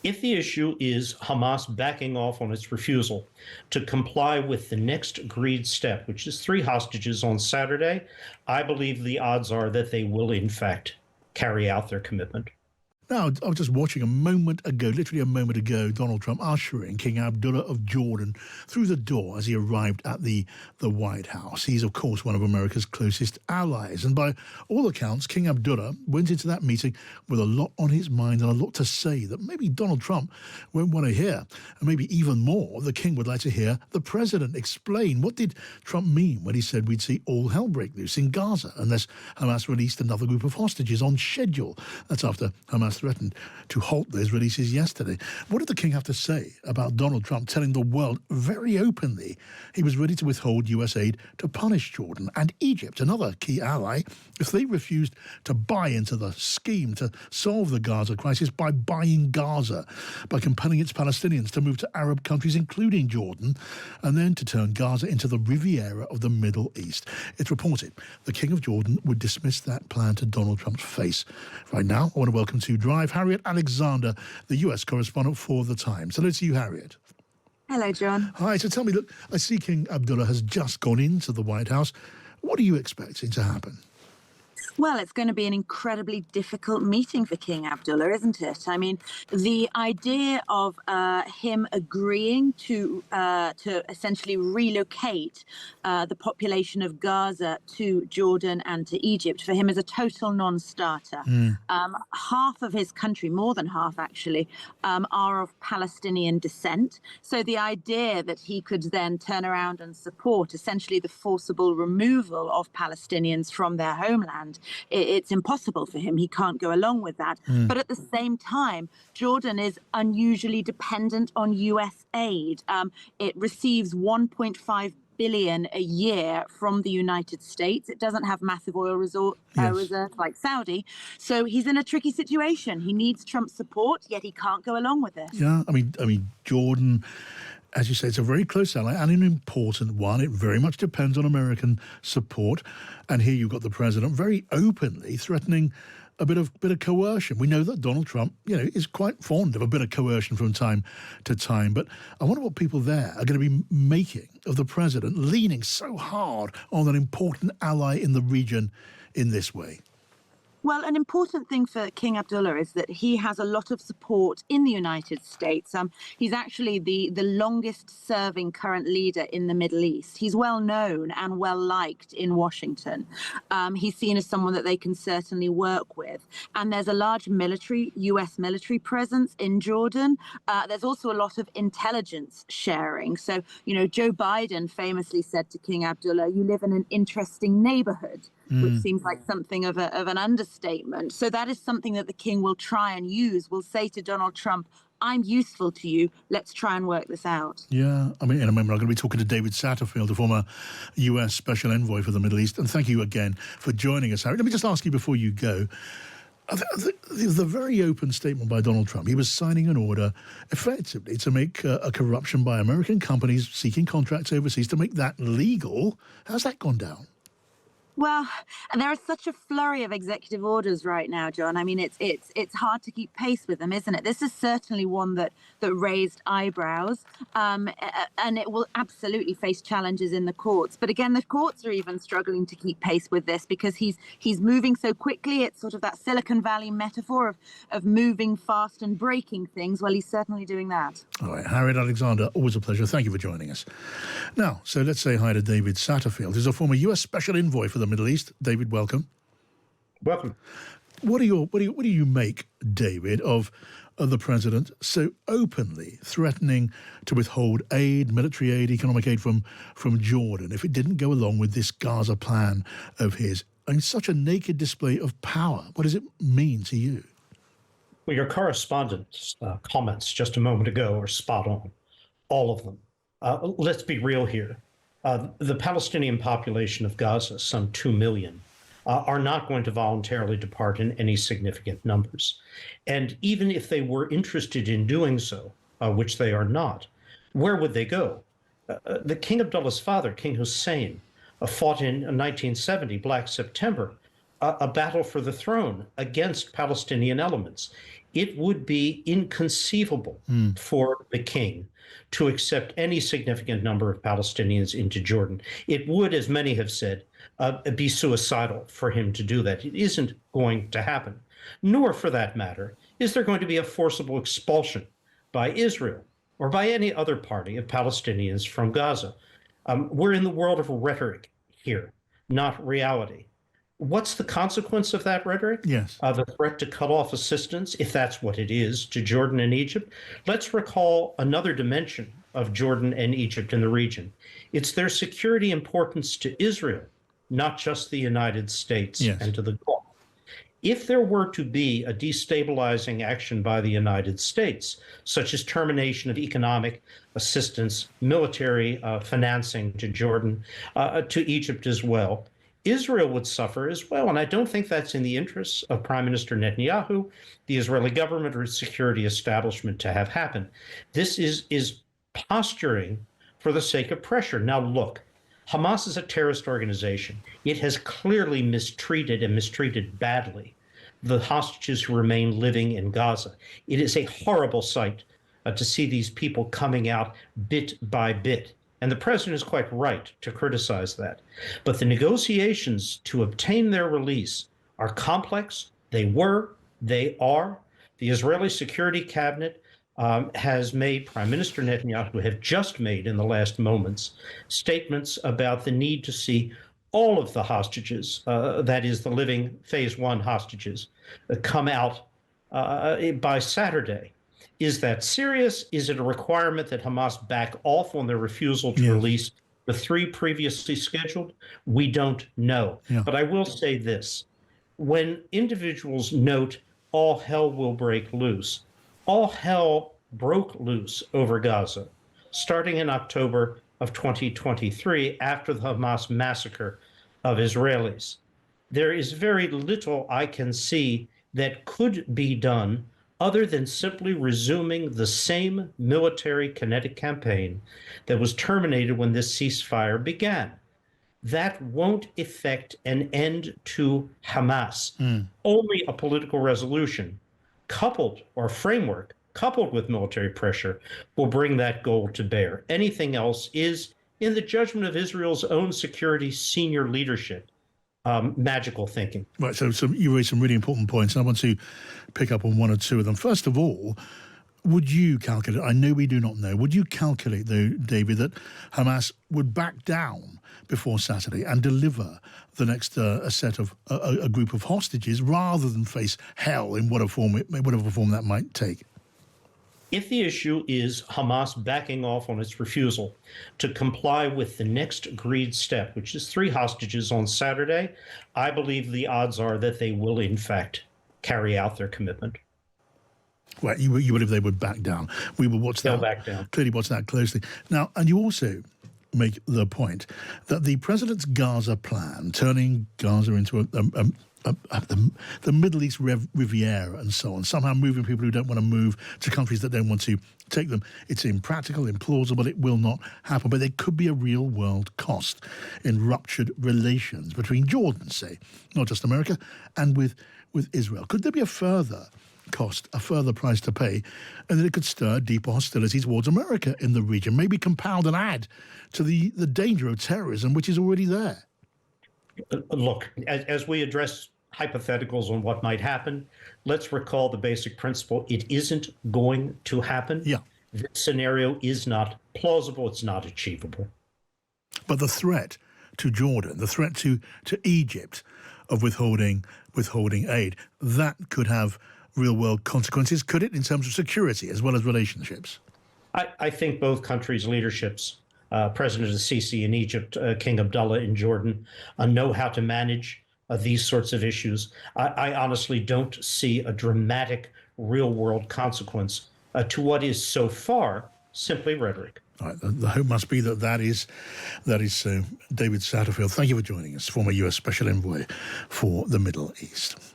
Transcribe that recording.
If the issue is Hamas backing off on its refusal to comply with the next agreed step, which is 3 hostages on Saturday, I believe the odds are that they will, in fact, carry out their commitment. Now, I was just watching a moment ago, literally a moment ago, Donald Trump ushering King Abdullah of Jordan through the door as he arrived at the White House. He's, of course, one of America's closest allies. And by all accounts, King Abdullah went into that meeting with a lot on his mind and a lot to say that maybe Donald Trump won't want to hear. And maybe even more, the king would like to hear the president explain. What did Trump mean when he said we'd see all hell break loose in Gaza unless Hamas released another group of hostages on schedule? That's after Hamas threatened to halt those releases yesterday. What did the king have to say about Donald Trump telling the world very openly he was ready to withhold US aid to punish Jordan and Egypt, another key ally, if they refused to buy into the scheme to solve the Gaza crisis by buying Gaza, by compelling its Palestinians to move to Arab countries, including Jordan, and then to turn Gaza into the Riviera of the Middle East? It's reported the King of Jordan would dismiss that plan to Donald Trump's face. Right now, I want to welcome to Drive Harriet Alexander, the US correspondent for The Times. Hello to you, Harriet. Hello, John. Hi, so tell me, look, I see King Abdullah has just gone into the White House. What are you expecting to happen? Well, it's going to be an incredibly difficult meeting for King Abdullah, isn't it? I mean, the idea of him agreeing to essentially relocate the population of Gaza to Jordan and to Egypt for him is a total non-starter. Half of his country, more than half actually, are of Palestinian descent. So the idea that he could then turn around and support essentially the forcible removal of Palestinians from their homeland, it's impossible for him. He can't go along with that. But at the same time, Jordan is unusually dependent on US aid. It receives 1.5 billion a year from the United States. It doesn't have massive oil reserves like Saudi. So he's in a tricky situation. He needs Trump's support, yet he can't go along with it. Yeah, I mean, Jordan, as you say, it's a very close ally and an important one. It very much depends on American support. And here you've got the president very openly threatening a bit of coercion. We know that Donald Trump, is quite fond of a bit of coercion from time to time. But I wonder what people there are going to be making of the president leaning so hard on an important ally in the region in this way. Well, an important thing for King Abdullah is that he has a lot of support in the United States. He's actually the longest serving current leader in the Middle East. He's well known and well liked in Washington. He's seen as someone that they can certainly work with. And there's a large US military presence in Jordan. There's also a lot of intelligence sharing. So, Joe Biden famously said to King Abdullah, "You live in an interesting neighborhood," which seems like something of an understatement. So that is something that the king will try and use, will say to Donald Trump, "I'm useful to you. Let's try and work this out." Yeah, I mean, in a moment, I'm going to be talking to David Satterfield, the former US Special Envoy for the Middle East. And thank you again for joining us, Harry. Let me just ask you before you go, the very open statement by Donald Trump, he was signing an order effectively to make a corruption by American companies seeking contracts overseas to make that legal. How's that gone down? Well, and there is such a flurry of executive orders right now, John. I mean, it's hard to keep pace with them, isn't it? This is certainly one that raised eyebrows, and it will absolutely face challenges in the courts. But again, the courts are even struggling to keep pace with this because he's moving so quickly. It's sort of that Silicon Valley metaphor of moving fast and breaking things. Well, he's certainly doing that. All right, Harriet Alexander, always a pleasure. Thank you for joining us. Now, so let's say hi to David Satterfield. He's a former US Special Envoy for the Middle East. David, welcome. Welcome. What do you make, David, of the president so openly threatening to withhold aid, military aid, economic aid from Jordan if it didn't go along with this Gaza plan of his? I mean, such a naked display of power. What does it mean to you? Well, your correspondent's comments just a moment ago are spot on, all of them. Let's be real here. The Palestinian population of Gaza, some 2 million, are not going to voluntarily depart in any significant numbers. And even if they were interested in doing so, which they are not, where would they go? The King Abdullah's father, King Hussein, fought in 1970, Black September, a battle for the throne against Palestinian elements. it would be inconceivable for the king to accept any significant number of Palestinians into Jordan. It would, as many have said, be suicidal for him to do that. It isn't going to happen. Nor, for that matter, is there going to be a forcible expulsion by Israel or by any other party of Palestinians from Gaza. We're in the world of rhetoric here, not reality. What's the consequence of that rhetoric? Yes. The threat to cut off assistance, if that's what it is, to Jordan and Egypt. Let's recall another dimension of Jordan and Egypt in the region. It's their security importance to Israel, not just the United States and to the Gulf. If there were to be a destabilizing action by the United States, such as termination of economic assistance, military financing to Jordan, to Egypt as well, Israel would suffer as well. And I don't think that's in the interests of Prime Minister Netanyahu, the Israeli government, or its security establishment to have happen. This is posturing for the sake of pressure. Now, look, Hamas is a terrorist organization. It has clearly mistreated and mistreated badly the hostages who remain living in Gaza. It is a horrible sight to see these people coming out bit by bit. And the president is quite right to criticize that. But the negotiations to obtain their release are complex. They were, they are. The Israeli Security Cabinet has made, Prime Minister Netanyahu have just made in the last moments, statements about the need to see all of the hostages, that is the living phase one hostages, come out by Saturday. Is that serious? Is it a requirement that Hamas back off on their refusal to release the 3 previously scheduled? We don't know. But I will say this. When individuals note all hell will break loose, all hell broke loose over Gaza, starting in October of 2023 after the Hamas massacre of Israelis. There is very little I can see that could be done other than simply resuming the same military kinetic campaign that was terminated when this ceasefire began. That won't effect an end to Hamas. Only a political resolution coupled or framework coupled with military pressure will bring that goal to bear. Anything else is, in the judgment of Israel's own security senior leadership, magical thinking. Right, so you raised some really important points, and I want to pick up on one or two of them. First of all, would you calculate, I know we do not know, would you calculate, though, David, that Hamas would back down before Saturday and deliver the next a set of, a group of hostages rather than face hell in whatever form that might take? If the issue is Hamas backing off on its refusal to comply with the next agreed step, which is 3 hostages on Saturday, I believe the odds are that they will, in fact, carry out their commitment. Well, you believe they would back down. We will watch that. They'll back down. Clearly watch that closely. Now, and you also make the point that the president's Gaza plan, turning Gaza into the Middle East Riviera and so on, somehow moving people who don't want to move to countries that don't want to take them. It's impractical, implausible, it will not happen. But there could be a real-world cost in ruptured relations between Jordan, say, not just America, and with Israel. Could there be a further cost, a further price to pay, and that it could stir deeper hostility towards America in the region, maybe compound and add to the danger of terrorism, which is already there? Look, as we address hypotheticals on what might happen, let's recall the basic principle. It isn't going to happen. This scenario is not plausible. It's not achievable. But the threat to Jordan, the threat to Egypt of withholding aid, that could have real-world consequences, could it, in terms of security as well as relationships? I think both countries' leaderships, President Sisi in Egypt, King Abdullah in Jordan, know how to manage these sorts of issues. I honestly don't see a dramatic real-world consequence to what is so far simply rhetoric. All right, the hope must be that is so. David Satterfield, thank you for joining us, former U.S. Special Envoy for the Middle East.